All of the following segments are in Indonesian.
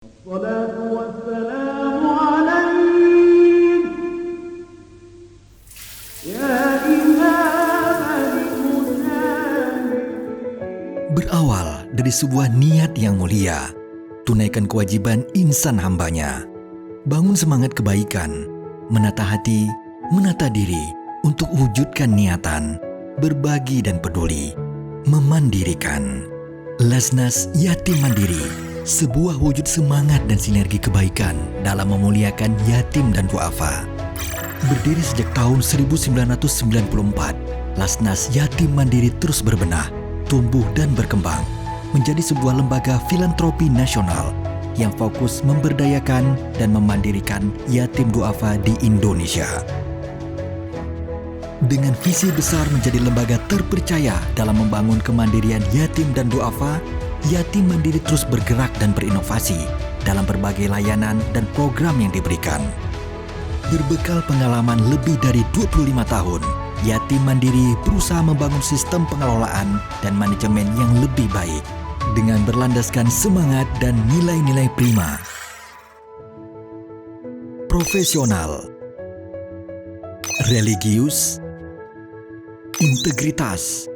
الصلاة والسلام عليك يا إمام المجاهدين. Berawal dari sebuah niat yang mulia, tunaikan kewajiban insan hambanya. Bangun semangat kebaikan, menata hati, menata diri untuk wujudkan niatan, berbagi dan peduli, memandirikan. Lasnas Yatim Mandiri, sebuah wujud semangat dan sinergi kebaikan dalam memuliakan yatim dan duafa. Berdiri sejak tahun 1994, Lasnas Yatim Mandiri terus berbenah, tumbuh dan berkembang menjadi sebuah lembaga filantropi nasional yang fokus memberdayakan dan memandirikan yatim duafa di Indonesia. Dengan visi besar menjadi lembaga terpercaya dalam membangun kemandirian yatim dan duafa, Yatim Mandiri terus bergerak dan berinovasi dalam berbagai layanan dan program yang diberikan. Berbekal pengalaman lebih dari 25 tahun, Yatim Mandiri berusaha membangun sistem pengelolaan dan manajemen yang lebih baik dengan berlandaskan semangat dan nilai-nilai prima. Profesional, religius, integritas,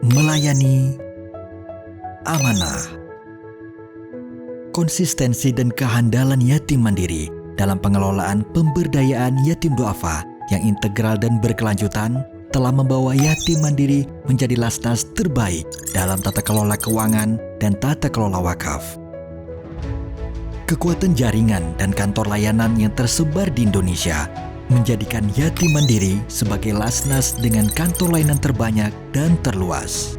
melayani, amanah. Konsistensi dan kehandalan Yatim Mandiri dalam pengelolaan pemberdayaan yatim duafa yang integral dan berkelanjutan telah membawa Yatim Mandiri menjadi lasnas terbaik dalam tata kelola keuangan dan tata kelola wakaf. Kekuatan jaringan dan kantor layanan yang tersebar di Indonesia menjadikan Yatim Mandiri sebagai lasnas dengan kantor layanan terbanyak dan terluas.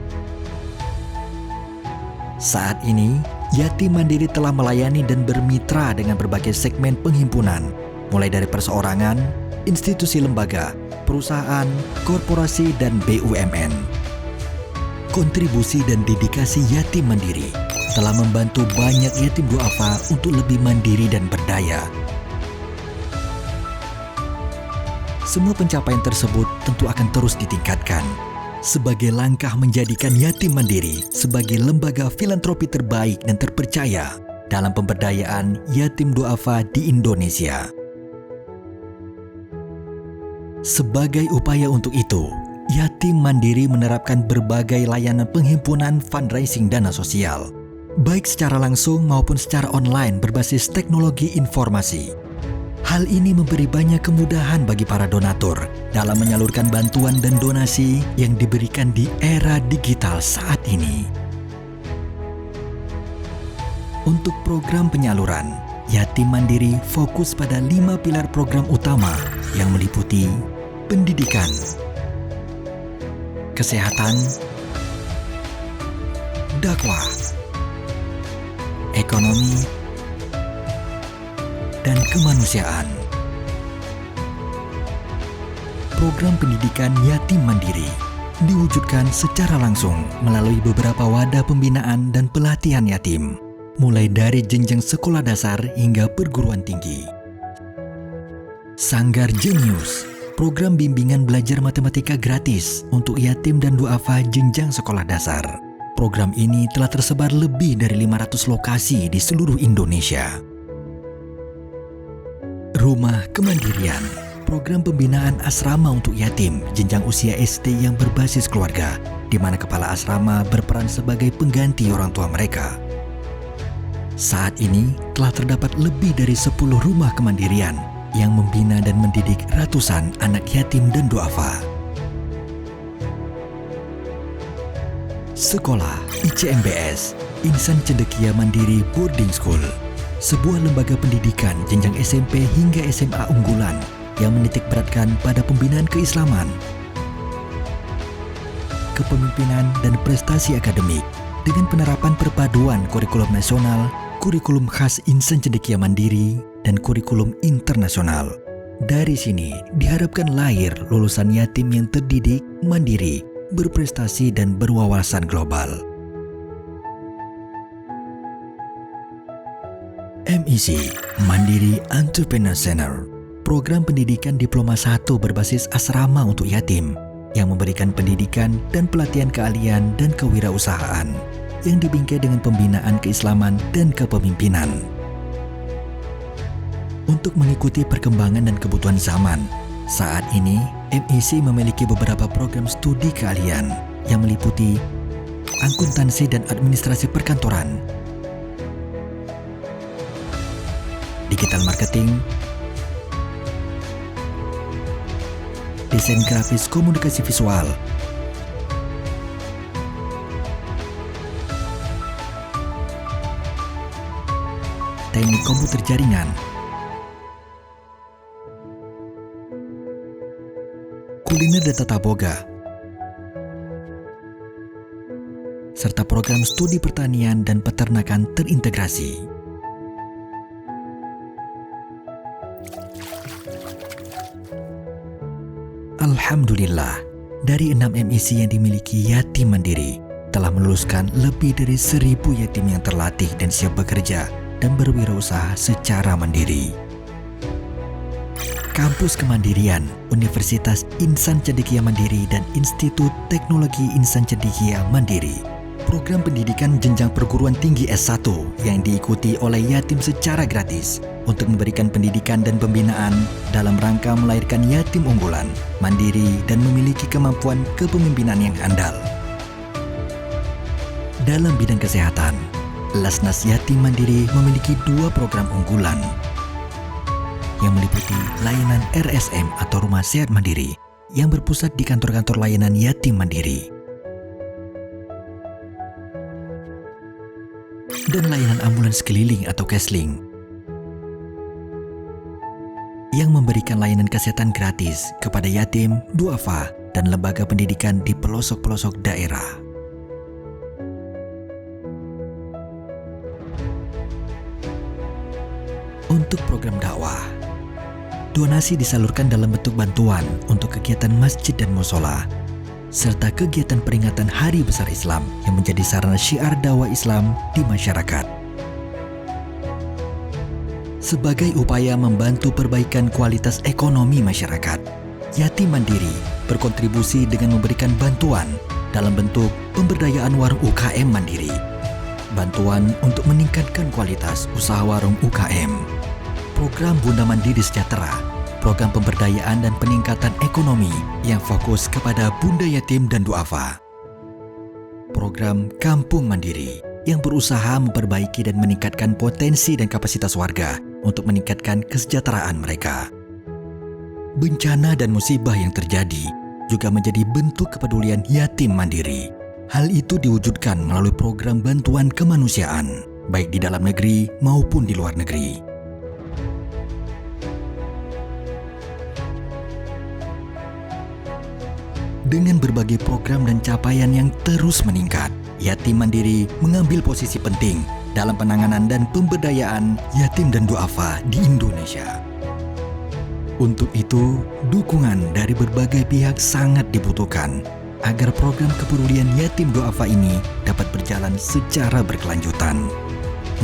Saat ini, Yatim Mandiri telah melayani dan bermitra dengan berbagai segmen penghimpunan, mulai dari perseorangan, institusi lembaga, perusahaan, korporasi, dan BUMN. Kontribusi dan dedikasi Yatim Mandiri telah membantu banyak yatim duafa untuk lebih mandiri dan berdaya. Semua pencapaian tersebut tentu akan terus ditingkatkan sebagai langkah menjadikan Yatim Mandiri sebagai lembaga filantropi terbaik dan terpercaya dalam pemberdayaan yatim duafa di Indonesia. Sebagai upaya untuk itu, Yatim Mandiri menerapkan berbagai layanan penghimpunan fundraising dana sosial, baik secara langsung maupun secara online berbasis teknologi informasi. Hal ini memberi banyak kemudahan bagi para donatur dalam menyalurkan bantuan dan donasi yang diberikan di era digital saat ini. Untuk program penyaluran, Yatim Mandiri fokus pada 5 pilar program utama yang meliputi pendidikan, kesehatan, dakwah, ekonomi, dan kemanusiaan. Program pendidikan Yatim Mandiri diwujudkan secara langsung melalui beberapa wadah pembinaan dan pelatihan yatim, mulai dari jenjang sekolah dasar hingga perguruan tinggi. Sanggar Jenius, program bimbingan belajar matematika gratis untuk yatim dan duafa jenjang sekolah dasar. Program ini telah tersebar lebih dari 500 lokasi di seluruh Indonesia. Rumah Kemandirian, program pembinaan asrama untuk yatim jenjang usia SD yang berbasis keluarga, di mana kepala asrama berperan sebagai pengganti orang tua mereka. Saat ini telah terdapat lebih dari 10 rumah kemandirian yang membina dan mendidik ratusan anak yatim dan duafa. Sekolah ICMBS, Insan Cendekia Mandiri Boarding School, sebuah lembaga pendidikan jenjang SMP hingga SMA unggulan yang menitikberatkan pada pembinaan keislaman, kepemimpinan dan prestasi akademik dengan penerapan perpaduan kurikulum nasional, kurikulum khas Insan Cendekia Mandiri, dan kurikulum internasional. Dari sini diharapkan lahir lulusan yatim yang terdidik, mandiri, berprestasi dan berwawasan global. MEC, Mandiri Entrepreneur Center, program pendidikan diploma 1 berbasis asrama untuk yatim yang memberikan pendidikan dan pelatihan keahlian dan kewirausahaan yang dibingkai dengan pembinaan keislaman dan kepemimpinan. Untuk mengikuti perkembangan dan kebutuhan zaman, saat ini MIC memiliki beberapa program studi keahlian yang meliputi akuntansi dan administrasi perkantoran, digital marketing, desain grafis komunikasi visual, teknik komputer jaringan, kuliner dan tata boga, serta program studi pertanian dan peternakan terintegrasi. Alhamdulillah, dari 6 MIC yang dimiliki Yatim Mandiri telah meluluskan lebih dari 1.000 yatim yang terlatih dan siap bekerja dan berwirausaha secara mandiri. Kampus Kemandirian Universitas Insan Cendekia Mandiri dan Institut Teknologi Insan Cendekia Mandiri, program pendidikan jenjang perguruan tinggi S1 yang diikuti oleh yatim secara gratis untuk memberikan pendidikan dan pembinaan dalam rangka melahirkan yatim unggulan, mandiri, dan memiliki kemampuan kepemimpinan yang andal. Dalam bidang kesehatan, Lasnas Yatim Mandiri memiliki 2 program unggulan yang meliputi layanan RSM atau Rumah Sehat Mandiri yang berpusat di kantor-kantor layanan Yatim Mandiri, dan layanan ambulans keliling atau Kesling yang memberikan layanan kesehatan gratis kepada yatim, duafa, dan lembaga pendidikan di pelosok-pelosok daerah. Untuk program dakwah, donasi disalurkan dalam bentuk bantuan untuk kegiatan masjid dan musola, serta kegiatan peringatan Hari Besar Islam yang menjadi sarana syiar dakwah Islam di masyarakat. Sebagai upaya membantu perbaikan kualitas ekonomi masyarakat, Yatim Mandiri berkontribusi dengan memberikan bantuan dalam bentuk pemberdayaan warung UKM Mandiri, bantuan untuk meningkatkan kualitas usaha warung UKM, program Bunda Mandiri Sejahtera, program pemberdayaan dan peningkatan ekonomi yang fokus kepada bunda yatim dan duafa, program Kampung Mandiri yang berusaha memperbaiki dan meningkatkan potensi dan kapasitas warga untuk meningkatkan kesejahteraan mereka. Bencana dan musibah yang terjadi juga menjadi bentuk kepedulian Yatim Mandiri. Hal itu diwujudkan melalui program bantuan kemanusiaan, baik di dalam negeri maupun di luar negeri. Dengan berbagai program dan capaian yang terus meningkat, Yatim Mandiri mengambil posisi penting dalam penanganan dan pemberdayaan yatim dan duafa di Indonesia. Untuk itu, dukungan dari berbagai pihak sangat dibutuhkan agar program kepedulian yatim duafa ini dapat berjalan secara berkelanjutan.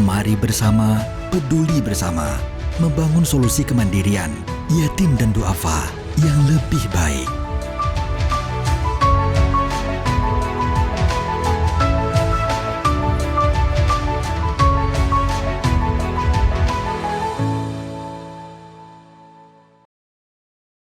Mari bersama, peduli bersama, membangun solusi kemandirian yatim dan duafa yang lebih baik.